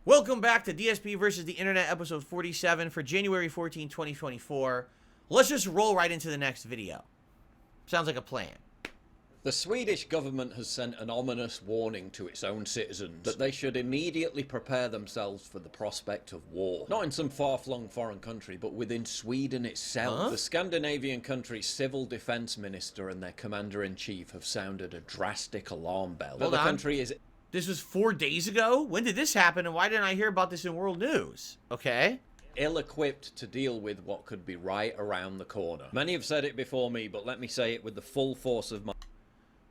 Welcome back to DSP versus the Internet, episode 47 for January 14, 2024. Let's just roll right into the next video. Sounds like a plan. The Swedish government has sent an ominous warning to its own citizens that they should immediately prepare themselves for the prospect of war. Not in some far-flung foreign country, but within Sweden itself. The Scandinavian country's civil defense minister and their commander-in-chief have sounded a drastic alarm bell. Hold on. This was 4 days ago? When did this happen, and why didn't I hear about this in world news? Okay. Ill-equipped to deal with what could be right around the corner. Many have said it before me, but let me say it with the full force of my...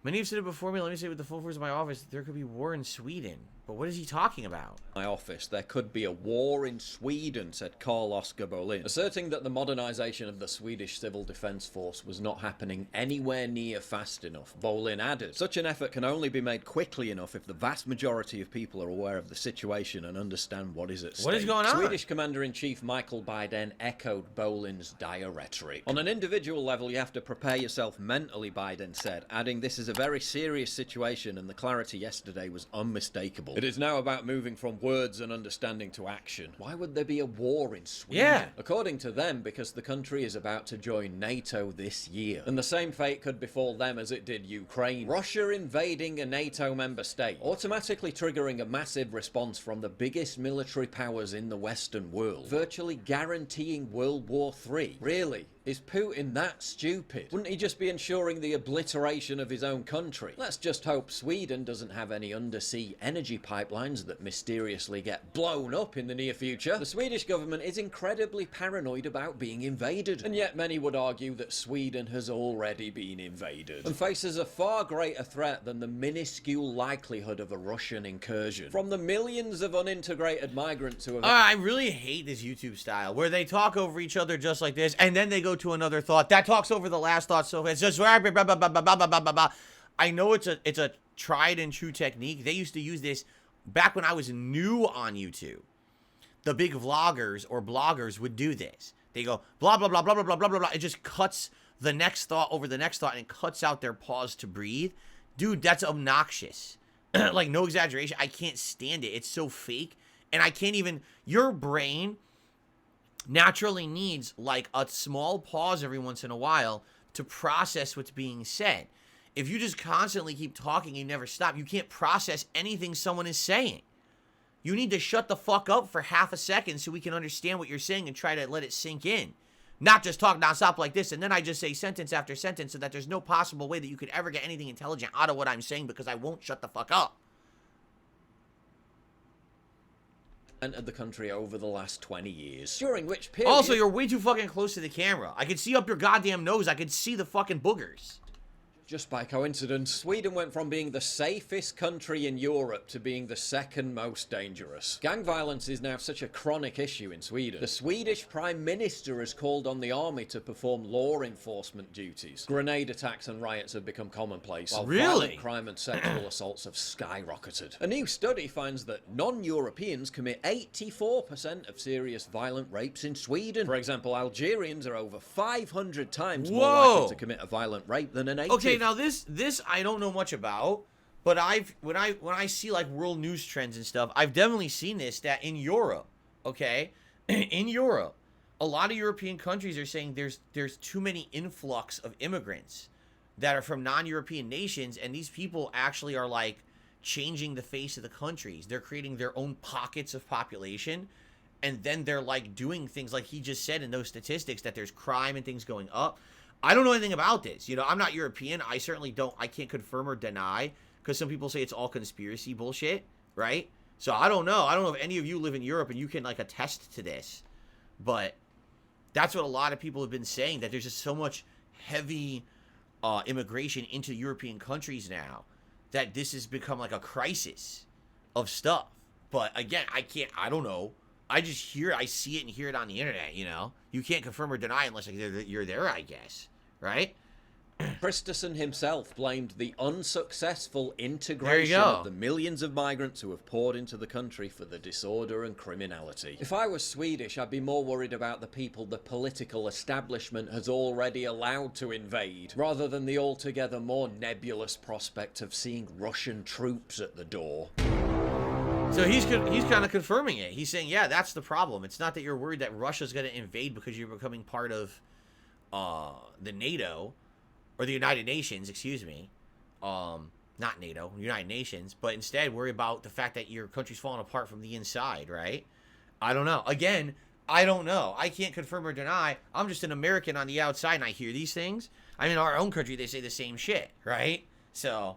Many have said it before me, let me say it with the full force of my office. There could be war in Sweden. But what is he talking about? My office. There could be a war in Sweden, said Carl Oskar Bolin, asserting that the modernization of the Swedish civil defense force was not happening anywhere near fast enough. Bolin added, such an effort can only be made quickly enough if the vast majority of people are aware of the situation and understand what is at stake. What is going on? Swedish Commander-in-Chief Michael Biden echoed Bolin's dire rhetoric. On an individual level, you have to prepare yourself mentally, Biden said, adding this is a very serious situation and the clarity yesterday was unmistakable. It is now about moving from words and understanding to action. Why would there be a war in Sweden? Yeah. According to them, because the country is about to join NATO this year. And the same fate could befall them as it did Ukraine. Russia invading a NATO member state, automatically triggering a massive response from the biggest military powers in the Western world, virtually guaranteeing World War III. Really? Is Putin that stupid? Wouldn't he just be ensuring the obliteration of his own country? Let's just hope Sweden doesn't have any undersea energy pipelines that mysteriously get blown up in the near future. The Swedish government is incredibly paranoid about being invaded, and yet many would argue that Sweden has already been invaded and faces a far greater threat than the minuscule likelihood of a Russian incursion from the millions of unintegrated migrants who have... I really hate this YouTube style where they talk over each other just like this, and then they go to another thought that talks over the last thought, so it's just blah, blah, blah, blah, blah, blah, blah, blah. I know it's a tried and true technique. They used to use this back when I was new on YouTube. The big vloggers or bloggers would do this. They go blah blah blah blah blah blah blah blah. It just cuts the next thought over the next thought and cuts out their pause to breathe. Dude, that's obnoxious. Like, no exaggeration. I can't stand it. It's so fake, and I can't even. Your brain naturally needs like a small pause every once in a while to process what's being said. If you just constantly keep talking, you never stop, you can't process anything someone is saying. You need to shut the fuck up for half a second so we can understand what you're saying and try to let it sink in. Not just talk nonstop like this, and then I just say sentence after sentence so that there's no possible way that you could ever get anything intelligent out of what I'm saying because I won't shut the fuck up. Entered the country over the last 20 years, during which period... Also, you're way too fucking close to the camera. I could see up your goddamn nose. I could see the fucking boogers. Just by coincidence, Sweden went from being the safest country in Europe to being the second most dangerous. Gang violence is now such a chronic issue in Sweden. The Swedish Prime Minister has called on the army to perform law enforcement duties. Grenade attacks and riots have become commonplace, while violent crime and sexual assaults have skyrocketed. A new study finds that non-Europeans commit 84% of serious violent rapes in Sweden. For example, Algerians are over 500 times more likely to commit a violent rape than a native. Okay, now this I don't know much about, but when I see like world news trends and stuff, I've definitely seen this, that in Europe, okay, in Europe, a lot of European countries are saying there's too many influx of immigrants that are from non-European nations, and these people actually are like changing the face of the countries. They're creating their own pockets of population, and then they're like doing things like he just said in those statistics that there's crime and things going up. I don't know anything about this. You know, I'm not European. I certainly don't. I can't confirm or deny because some people say it's all conspiracy bullshit, right? So I don't know. I don't know if any of you live in Europe and you can like attest to this, but that's what a lot of people have been saying, that there's just so much heavy immigration into European countries now that this has become like a crisis of stuff. But again, I don't know. I just I see it and hear it on the internet, you know? You can't confirm or deny unless like, you're there, I guess. Right? Christensen himself blamed the unsuccessful integration of the millions of migrants who have poured into the country for the disorder and criminality. If I was Swedish, I'd be more worried about the people the political establishment has already allowed to invade, rather than the altogether more nebulous prospect of seeing Russian troops at the door. So he's kind of confirming it. He's saying, yeah, that's the problem. It's not that you're worried that Russia's going to invade because you're becoming part of the NATO or the United Nations, excuse me. Not NATO, United Nations, but instead worry about the fact that your country's falling apart from the inside, right? I don't know. Again, I don't know. I can't confirm or deny. I'm just an American on the outside, and I hear these things. I mean, in our own country, they say the same shit, right? So,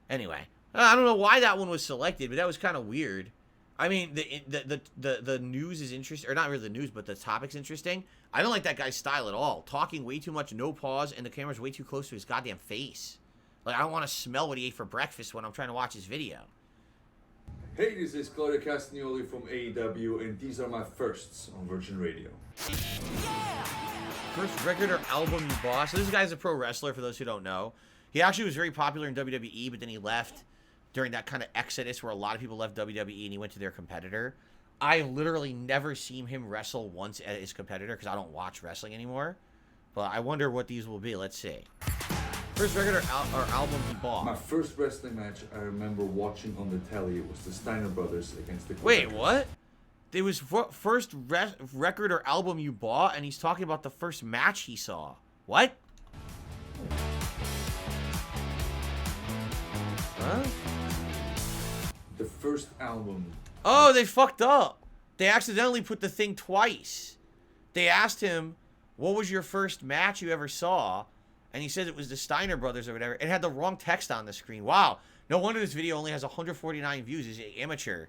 anyway. I don't know why that one was selected, but that was kind of weird. I mean, the news is interesting, or not really the news, but the topic's interesting. I don't like that guy's style at all. Talking way too much, no pause, and the camera's way too close to his goddamn face. Like, I don't want to smell what he ate for breakfast when I'm trying to watch his video. Hey, this is Claudio Castagnoli from AEW, and these are my firsts on Virgin Radio. First record or album you bought. So this guy's a pro wrestler, for those who don't know. He actually was very popular in WWE, but then he left during that kind of exodus where a lot of people left WWE and he went to their competitor. I literally never seen him wrestle once at his competitor because I don't watch wrestling anymore. But I wonder what these will be. Let's see. First record or album he bought. My first wrestling match I remember watching on the telly was the Steiner Brothers against the Wait, Quebecers. what? There was first record or album you bought, and he's talking about the first match he saw. What? Huh? The first album. Oh, they fucked up. They accidentally put the thing twice. They asked him, what was your first match you ever saw? And he said it was the Steiner Brothers or whatever. It had the wrong text on the screen. Wow. No wonder this video only has 149 views. It's amateur.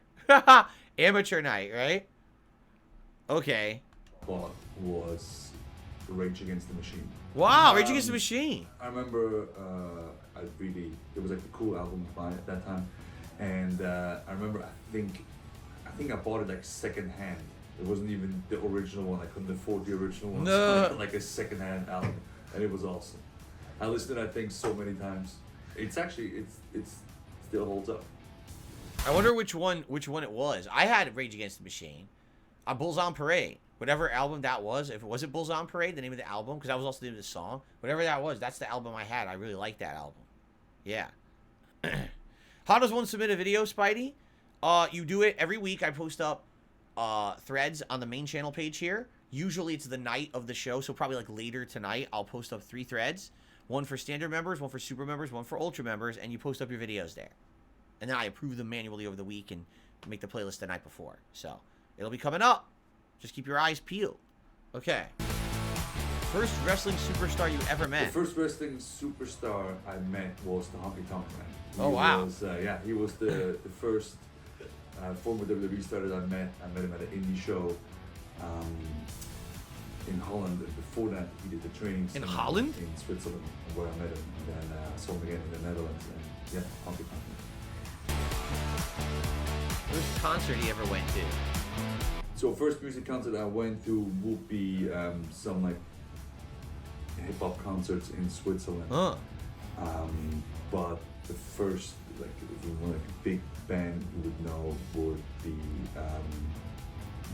Amateur night, right? Okay. Bought was Rage Against the Machine. Wow, Rage Against the Machine. I remember it was like the cool album to buy at that time. And I remember, I think I bought it like second hand. It wasn't even the original one. I couldn't afford the original one. No. So I got like a second hand album. And it was awesome. I listened to that thing so many times. It's actually, it's still holds up. I wonder which one it was. I had Rage Against the Machine. Bulls on Parade. Whatever album that was. If it wasn't Bulls on Parade, the name of the album, because that was also the name of the song. Whatever that was, that's the album I had. I really liked that album. Yeah. How does one submit a video, Spidey? You do it every week. I post up threads on the main channel page here. Usually it's the night of the show, so probably like later tonight, I'll post up 3 threads. One for standard members, one for super members, one for ultra members, and you post up your videos there. And then I approve them manually over the week and make the playlist the night before. So, it'll be coming up. Just keep your eyes peeled. Okay. First wrestling superstar you ever met. The first wrestling superstar I met was the Honky Tonk Man. Oh, wow. He was the first former WWE star that I met. I met him at an indie show in Holland. Before that, he did the training In Holland? in Switzerland, where I met him. And then I saw him again in the Netherlands. And yeah, Honky Tonk Man. First concert he ever went to. So first music concert I went to would be some like hip hop concerts in Switzerland. Huh. But the first like a big band you would know would be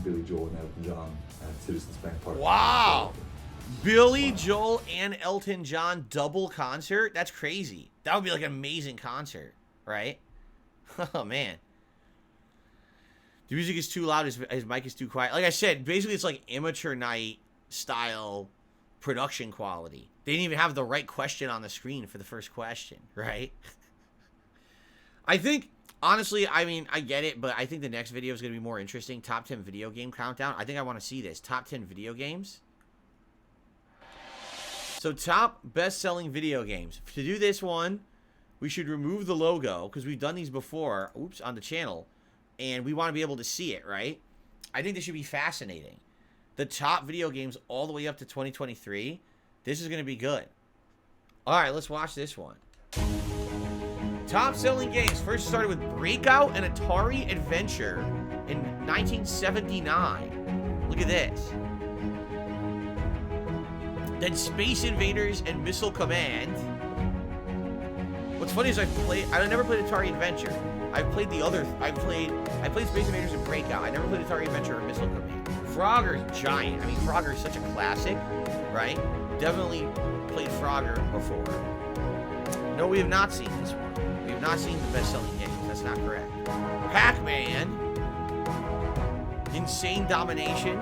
Billy Joel and Elton John at Citizens Bank Park. Wow. Billy Joel and Elton John double concert? That's crazy. That would be like an amazing concert, right? Oh, man. The music is too loud. His mic is too quiet. Like I said, basically it's like amateur night style production quality. They didn't even have the right question on the screen for the first question, right? I think, honestly, I mean, I get it, but I think the next video is going to be more interesting. Top 10 video game countdown. I think I want to see this. Top 10 video games. So, top best-selling video games. To do this one, we should remove the logo, because we've done these before, on the channel, and we want to be able to see it, right? I think this should be fascinating. The top video games all the way up to 2023. This is going to be good. All right, let's watch this one. Top selling games. First started with Breakout and Atari Adventure in 1979. Look at this. Then Space Invaders and Missile Command. What's funny is I never played Atari Adventure. I played Space Invaders and Breakout. I never played Atari Adventure or Missile Command. Frogger's giant. I mean, Frogger is such a classic, right? Definitely played Frogger before. No, we have not seen this one. We have not seen the best-selling games. That's not correct. Pac-Man. Insane Domination.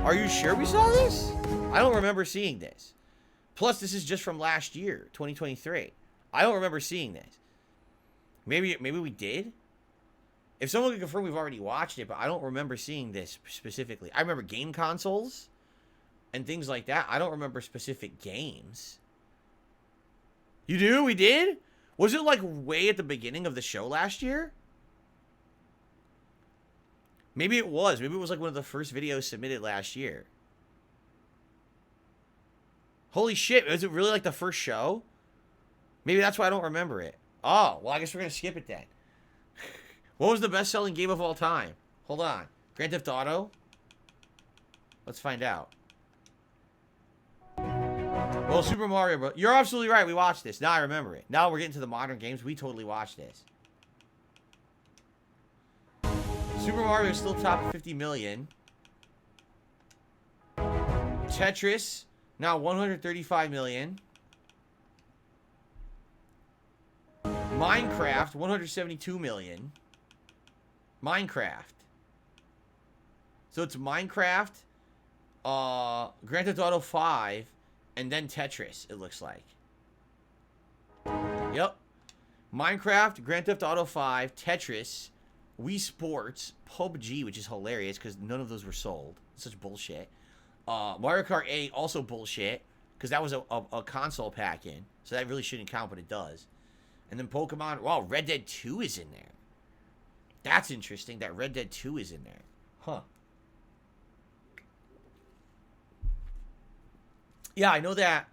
Are you sure we saw this? I don't remember seeing this. Plus, this is just from last year, 2023. I don't remember seeing this. Maybe we did? If someone can confirm, we've already watched it, but I don't remember seeing this specifically. I remember game consoles and things like that. I don't remember specific games. You do? We did? Was it like way at the beginning of the show last year? Maybe it was. Maybe it was like one of the first videos submitted last year. Holy shit. Was it really like the first show? Maybe that's why I don't remember it. Oh, well, I guess we're going to skip it then. What was the best-selling game of all time? Hold on. Grand Theft Auto? Let's find out. Well, Super Mario Bros. You're absolutely right. We watched this. Now I remember it. Now we're getting to the modern games. We totally watched this. Super Mario is still top 50 million. Tetris, now 135 million. Minecraft, 172 million. Minecraft. So it's Minecraft, Grand Theft Auto 5, and then Tetris, it looks like. Yep. Minecraft, Grand Theft Auto 5, Tetris, Wii Sports, PUBG, which is hilarious because none of those were sold. Such bullshit. Mario Kart 8, also bullshit because that was a console pack-in. So that really shouldn't count, but it does. And then Pokemon, wow, Red Dead 2 is in there. That's interesting that Red Dead 2 is in there. Huh. Yeah, I know that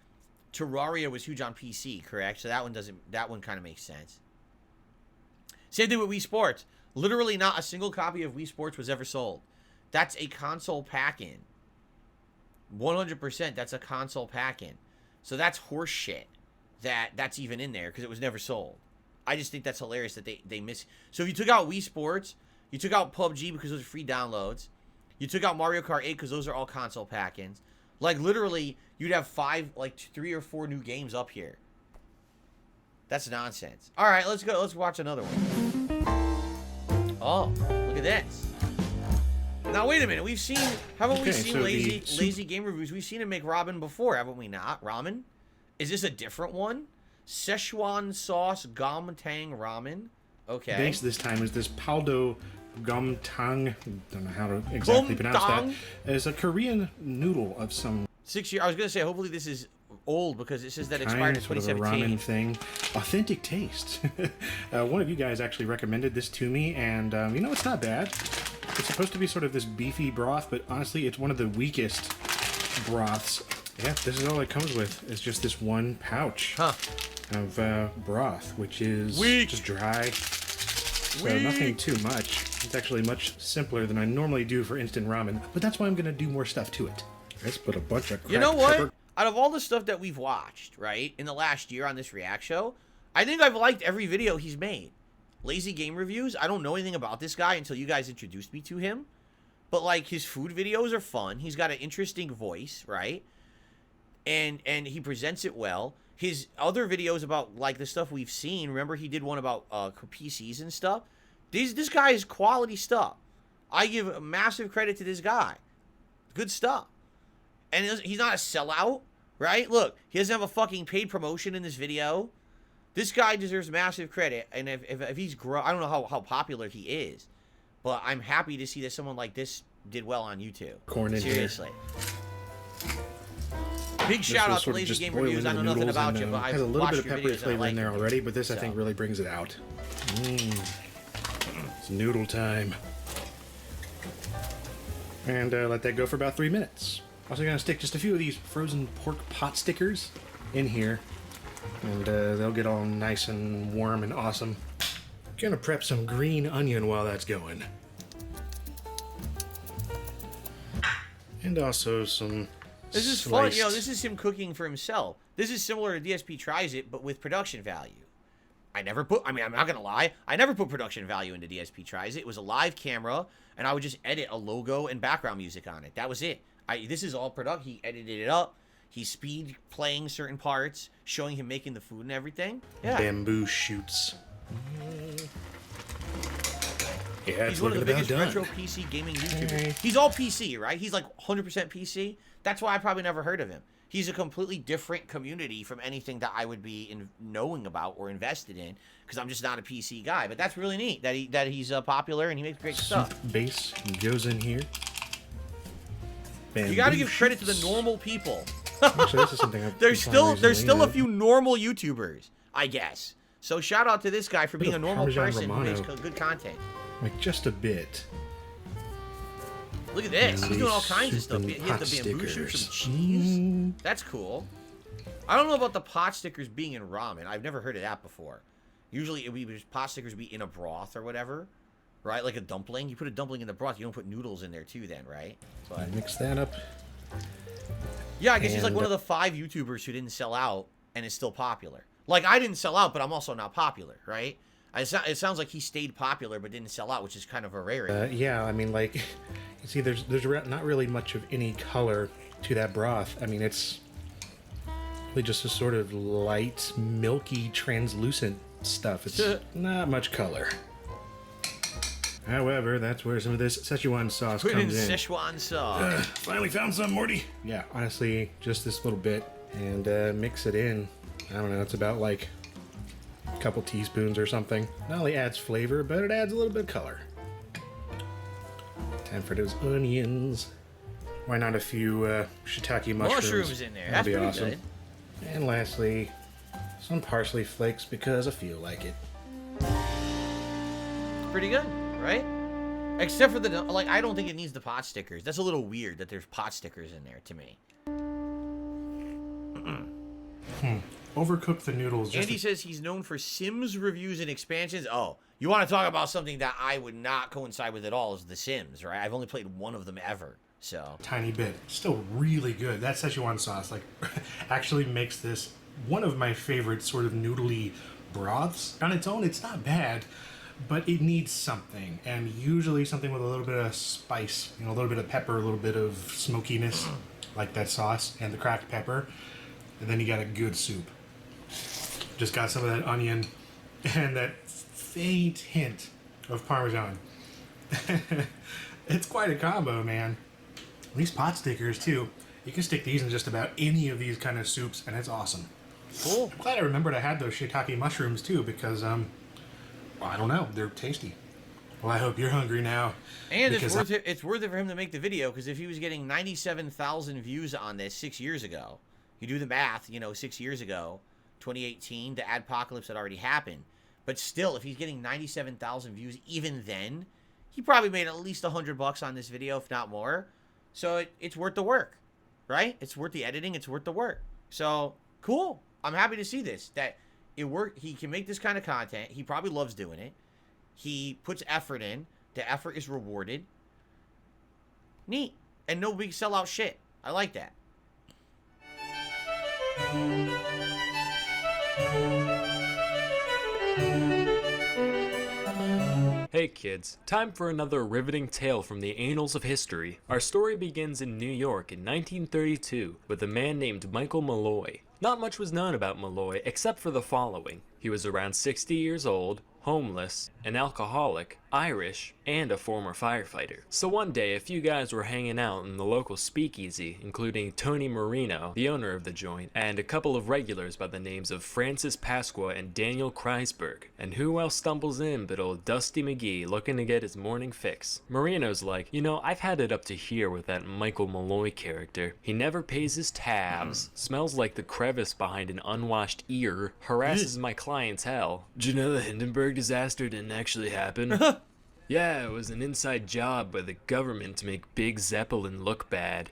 Terraria was huge on PC, correct? So that one kind of makes sense. Same thing with Wii Sports. Literally not a single copy of Wii Sports was ever sold. That's a console pack-in. 100% that's a console pack-in. So that's horse shit that's even in there because it was never sold. I just think that's hilarious that they miss. So if you took out Wii Sports, you took out PUBG because those are free downloads. You took out Mario Kart 8 because those are all console pack-ins. Like literally, you'd have 3 or 4 new games up here. That's nonsense. All right, let's go. Let's watch another one. Oh, look at this. Now wait a minute. We seen lazy game reviews? We've seen him make ramen before, haven't we not? Ramen? Is this a different one? Szechuan sauce gomtang ramen. Okay. Base this time is this paldo gomtang. Don't know how to exactly pronounce that. It's a Korean noodle of some 6 year. I was gonna say hopefully this is old because it says that expired in 2017. Sort of a ramen thing. Authentic taste. One of you guys actually recommended this to me, and you know, it's not bad. It's supposed to be sort of this beefy broth, but honestly, it's one of the weakest broths. Yeah, this is all it comes with. It's just this one pouch of broth, which is just dry. So nothing too much. It's actually much simpler than I normally do for instant ramen, but that's why I'm going to do more stuff to it. Let's put a bunch of You know what? Out of all the stuff that we've watched, right, in the last year on this React show, I think I've liked every video he's made. Lazy Game Reviews, I don't know anything about this guy until you guys introduced me to him. But, like, his food videos are fun. He's got an interesting voice, right? And he presents it well. His other videos about, like, the stuff we've seen, remember he did one about PCs and stuff? This guy is quality stuff. I give massive credit to this guy. Good stuff. And he's not a sellout, right? Look, he doesn't have a fucking paid promotion in this video. This guy deserves massive credit. And if he's I don't know how popular he is, but I'm happy to see that someone like this did well on YouTube. Seriously. Big shout out to Lazy Game Reviews. I know nothing about you, but I've has a little bit of your peppery videos and I flavor like in there them. already, but this I think really brings it out. It's noodle time. And let that go for about 3 minutes. Also gonna stick just a few of these frozen pork pot stickers in here, and they'll get all nice and warm and awesome. Gonna prep some green onion while that's going. And also some This is fun. You know, this is him cooking for himself. This is similar to DSP Tries It, but with production value. I'm not going to lie. I never put production value into DSP Tries It. It was a live camera, and I would just edit a logo and background music on it. That was it. This is all production. He edited it up. He's speed playing certain parts, showing him making the food and everything. Yeah. Bamboo shoots. Yeah, He's one of the biggest retro PC gaming YouTubers. He's all PC, right? He's like 100% PC. That's why I probably never heard of him. He's a completely different community from anything that I would be knowing about or invested in, because I'm just not a PC guy. But that's really neat that he's popular and he makes great stuff. Base goes in here. You got to give credit to the normal people. Actually, this is something there's still a few normal YouTubers, I guess. So shout out to this guy for being a normal person who makes good content. Like just a bit. Look at this. He's doing all kinds of stuff. He has the bamboo shoots, some cheese. That's cool. I don't know about the pot stickers being in ramen. I've never heard of that before. Usually, pot stickers would be in a broth or whatever, right? Like a dumpling. You put a dumpling in the broth. You don't put noodles in there too then, right? But mix that up. Yeah, I guess he's like one of the 5 YouTubers who didn't sell out and is still popular. Like, I didn't sell out, but I'm also not popular, right? It sounds like he stayed popular but didn't sell out, which is kind of a rarity. Yeah, I mean, like, you see, there's not really much of any color to that broth. I mean, it's really just a sort of light, milky, translucent stuff. It's not much color. However, that's where some of this Szechuan sauce comes in. Szechuan sauce. Finally found some, Morty. Yeah, honestly, just this little bit, and mix it in. I don't know, it's about like a couple teaspoons or something. Not only adds flavor, but it adds a little bit of color. Time for those onions. Why not a few shiitake mushrooms in there. That'd That's be awesome. Good. And lastly, some parsley flakes because I feel like it. Pretty good, right? Except for I don't think it needs the pot stickers. That's a little weird that there's pot stickers in there to me. Overcook the noodles. Andy says he's known for Sims reviews and expansions. Oh, you want to talk about something that I would not coincide with at all is The Sims, right? I've only played one of them ever, so. Tiny bit. Still really good. That Szechuan sauce, like, actually makes this one of my favorite sort of noodly broths. On its own, it's not bad, but it needs something, and usually something with a little bit of spice, you know, a little bit of pepper, a little bit of smokiness, like that sauce and the cracked pepper, and then you got a good soup. Just got some of that onion and that faint hint of Parmesan. It's quite a combo, man. These pot stickers, too. You can stick these in just about any of these kind of soups, and it's awesome. Cool. I'm glad I remembered I had those shiitake mushrooms, too, because, well, I don't know. They're tasty. Well, I hope you're hungry now. And it's worth it for him to make the video, because if he was getting 97,000 views on this 6 years ago, you do the math, 6 years ago, 2018, the adpocalypse had already happened. But still, if he's getting 97,000 views, even then, he probably made at least $100 on this video, if not more. So it's worth the work, right? It's worth the editing. It's worth the work. So cool. I'm happy to see this. That it worked. He can make this kind of content. He probably loves doing it. He puts effort in. The effort is rewarded. Neat. And no big sellout shit. I like that. Hey kids, time for another riveting tale from the annals of history. Our story begins in New York in 1932 with a man named Michael Malloy. Not much was known about Malloy except for the following. He was around 60 years old, homeless, an alcoholic, Irish, and a former firefighter. So one day, a few guys were hanging out in the local speakeasy, including Tony Marino, the owner of the joint, and a couple of regulars by the names of Francis Pasqua and Daniel Kreisberg. And who else stumbles in but old Dusty McGee looking to get his morning fix? Marino's like, I've had it up to here with that Michael Malloy character. He never pays his tabs, smells like the crevice behind an unwashed ear, harasses my clientele. Do you know the Hindenburg disaster didn't actually happen? Yeah, it was an inside job by the government to make Big Zeppelin look bad.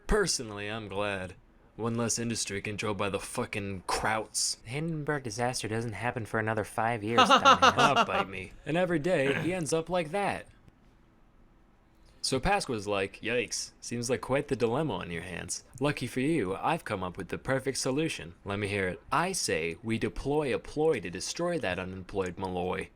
Personally, I'm glad. One less industry controlled by the fucking Krauts. The Hindenburg disaster doesn't happen for another 5 years, dumbass. Bite me. And every day, he ends up like that. So Pasqua's like, yikes, seems like quite the dilemma on your hands. Lucky for you, I've come up with the perfect solution. Let me hear it. I say we deploy a ploy to destroy that unemployed Malloy.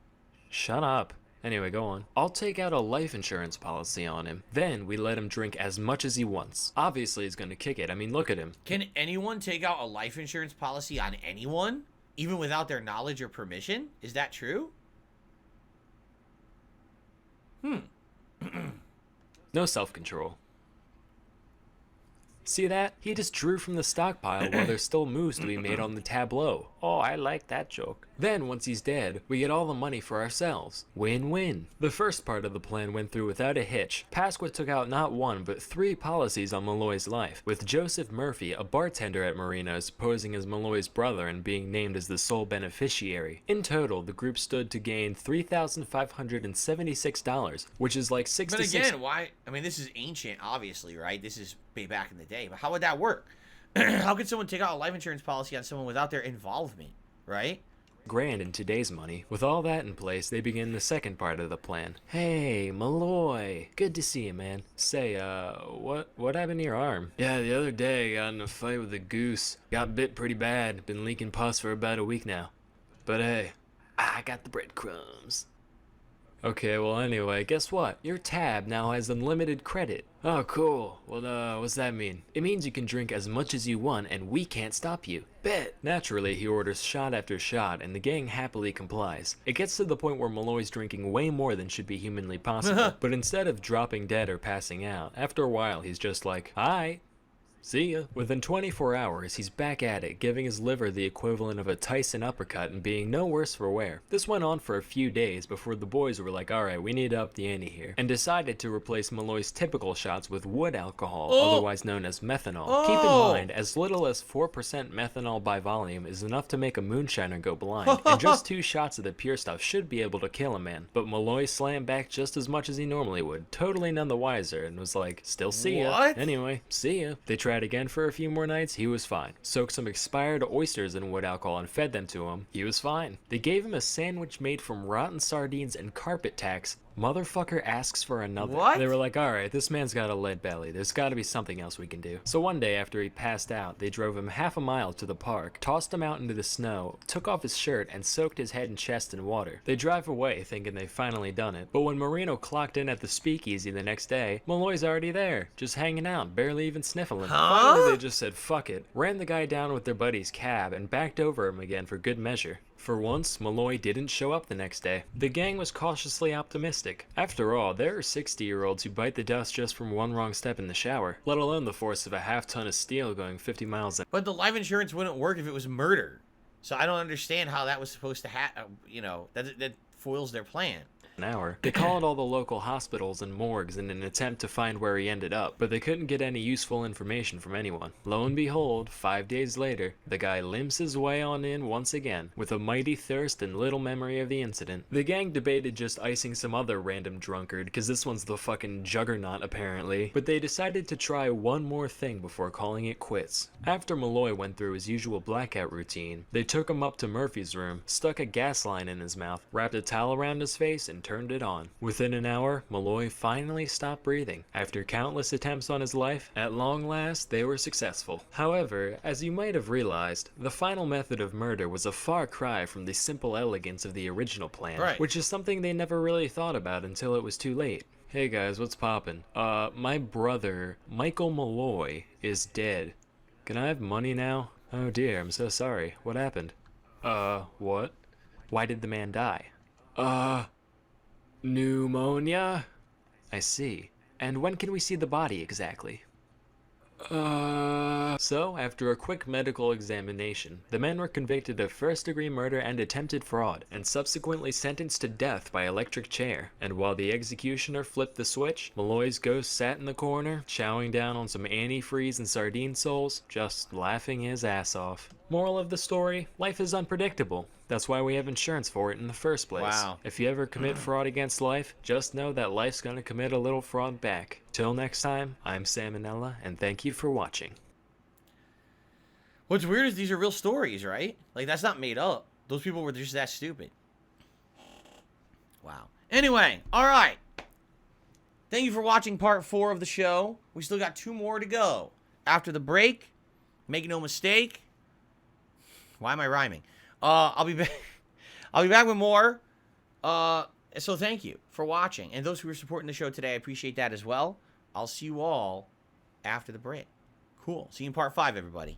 Shut up. Anyway, go on. I'll take out a life insurance policy on him. Then we let him drink as much as he wants. Obviously, he's gonna kick it. I mean, look at him. Can anyone take out a life insurance policy on anyone, even without their knowledge or permission? Is that true? No self-control. See that? He just drew from the stockpile while there's still moves to be made on the tableau. Oh, I like that joke. Then, once he's dead, we get all the money for ourselves. Win-win. The first part of the plan went through without a hitch. Pasqua took out not 1, but 3 policies on Malloy's life, with Joseph Murphy, a bartender at Marina's, posing as Malloy's brother and being named as the sole beneficiary. In total, the group stood to gain $3,576, which is like 66... But again, why? I mean, this is ancient, obviously, right? This is way back in the day. But how would that work? How could someone take out a life insurance policy on someone without their involvement, right? grand in today's money. With all that in place, they begin the second part of the plan. Hey, Malloy. Good to see you, man. Say, what happened to your arm? Yeah, the other day I got in a fight with a goose. Got bit pretty bad. Been leaking pus for about a week now. But hey, I got the breadcrumbs. Okay, well anyway, guess what? Your tab now has unlimited credit. Oh, cool. Well, what's that mean? It means you can drink as much as you want and we can't stop you. Bet! Naturally, he orders shot after shot and the gang happily complies. It gets to the point where Malloy's drinking way more than should be humanly possible. But instead of dropping dead or passing out, after a while he's just like, "Hi. See ya." Within 24 hours, he's back at it, giving his liver the equivalent of a Tyson uppercut and being no worse for wear. This went on for a few days before the boys were like, alright, we need to up the ante here, and decided to replace Malloy's typical shots with wood alcohol, otherwise known as methanol. Keep in mind, as little as 4% methanol by volume is enough to make a moonshiner go blind, and just 2 shots of the pure stuff should be able to kill a man. But Malloy slammed back just as much as he normally would, totally none the wiser, and was like, still see ya. What? Anyway, see ya. They tried again for a few more nights, he was fine. Soaked some expired oysters in wood alcohol and fed them to him, he was fine. They gave him a sandwich made from rotten sardines and carpet tacks. Motherfucker asks for another. What? They were like, alright, this man's got a lead belly, there's gotta be something else we can do. So one day after he passed out, they drove him half a mile to the park, tossed him out into the snow, took off his shirt, and soaked his head and chest in water. They drive away thinking they've finally done it, but when Marino clocked in at the speakeasy the next day, Malloy's already there, just hanging out, barely even sniffling. Finally they just said fuck it, ran the guy down with their buddy's cab, and backed over him again for good measure. For once, Malloy didn't show up the next day. The gang was cautiously optimistic. After all, there are 60-year-olds who bite the dust just from one wrong step in the shower, let alone the force of a half-ton of steel going 50 miles an hour. But the life insurance wouldn't work if it was murder. So I don't understand how that was supposed to that foils their plan. They called all the local hospitals and morgues in an attempt to find where he ended up, but they couldn't get any useful information from anyone. Lo and behold, 5 days later, the guy limps his way on in once again, with a mighty thirst and little memory of the incident. The gang debated just icing some other random drunkard, cause this one's the fucking juggernaut apparently, but they decided to try one more thing before calling it quits. After Malloy went through his usual blackout routine, they took him up to Murphy's room, stuck a gas line in his mouth, wrapped a towel around his face, and turned it on. Within an hour, Malloy finally stopped breathing. After countless attempts on his life, at long last, they were successful. However, as you might have realized, the final method of murder was a far cry from the simple elegance of the original plan, which is something they never really thought about until it was too late. Hey guys, what's poppin'? My brother, Michael Malloy, is dead. Can I have money now? Oh dear, I'm so sorry. What happened? What? Why did the man die? Pneumonia? I see. And when can we see the body exactly? So, after a quick medical examination, the men were convicted of first-degree murder and attempted fraud, and subsequently sentenced to death by electric chair. And while the executioner flipped the switch, Malloy's ghost sat in the corner, chowing down on some antifreeze and sardine soles, just laughing his ass off. Moral of the story, life is unpredictable. That's why we have insurance for it in the first place. Wow. If you ever commit fraud against life, just know that life's gonna commit a little fraud back. Till next time, I'm Salmonella, and thank you for watching. What's weird is these are real stories, right? Like, that's not made up. Those people were just that stupid. Wow. Anyway, alright. Thank you for watching part 4 of the show. We still got 2 more to go. After the break, make no mistake. Why am I rhyming? I'll be back. I'll be back with more. So thank you for watching, and those who are supporting the show today, I appreciate that as well. I'll see you all after the break. Cool. See you in part 5, everybody.